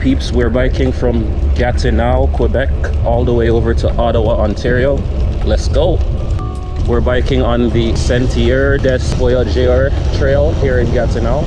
peeps, we're biking from Gatineau, Quebec, all the way over to Ottawa, Ontario. Let's go. We're biking on the Sentier des Voyageurs trail here in Gatineau.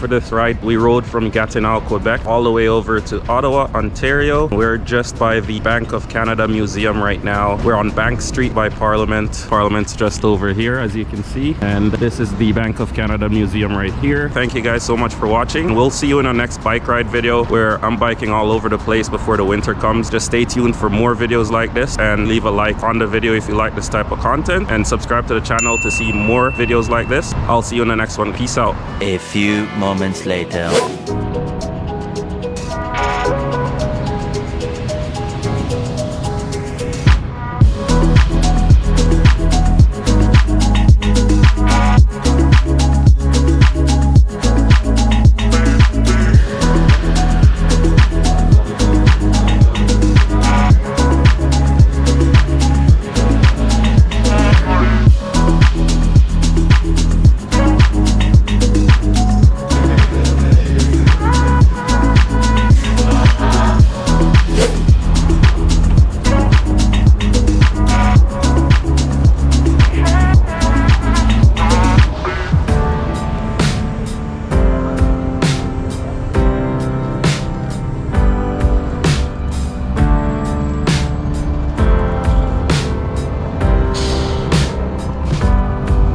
for this ride. We rode from Gatineau, Quebec, all the way over to Ottawa, Ontario. We're just by the Bank of Canada Museum right now. We're on Bank Street by Parliament. Parliament's just over here, as you can see. And this is the Bank of Canada Museum right here. Thank you guys so much for watching. We'll see you in our next bike ride video where I'm biking all over the place before the winter comes. Just stay tuned for more videos like this and leave a like on the video if you like this type of content, and subscribe to the channel to see more videos like this. I'll see you in the next one. Peace out. A few moments later.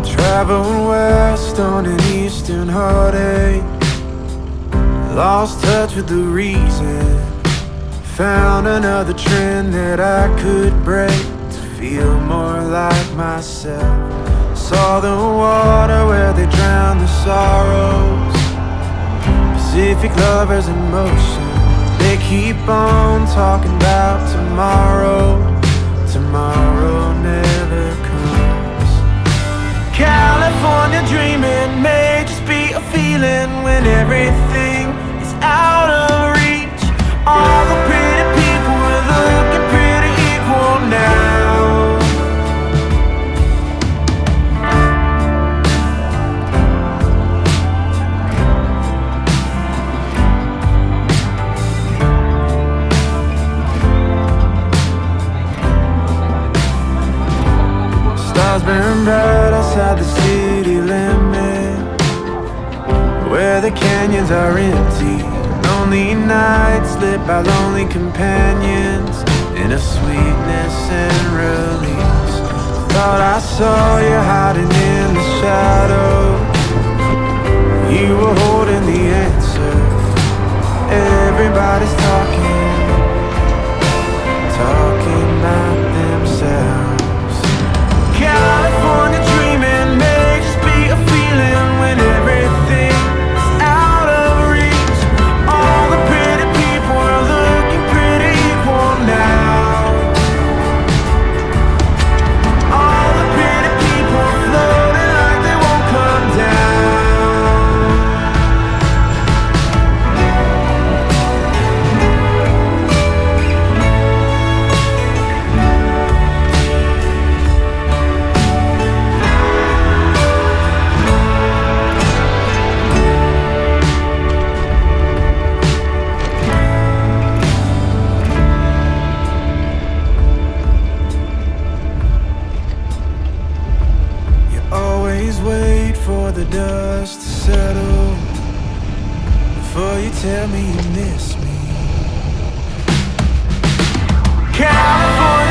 Traveling west on an eastern heartache, lost touch with the reason. Found another trend that I could break to feel more like myself. Saw the water where they drown the sorrows, Pacific lovers in motion. They keep on talking about tomorrow. Tomorrow never comes. California dreaming may just be a feeling when everything is out of reach. All the pretty people are looking pretty equal now. Stars burn bright outside the city limit, where the canyons are empty. Lonely nights lit by lonely companions, in a sweetness and release. Thought I saw you hiding in the shadows. You were holding the answer. Everybody's talking about themselves. California dreaming may just be a feeling when everything is out of reach. All the pretty people are looking pretty equal now. All the pretty people are floating like they won't come down. Always wait for the dust to settle before you tell me you miss me. California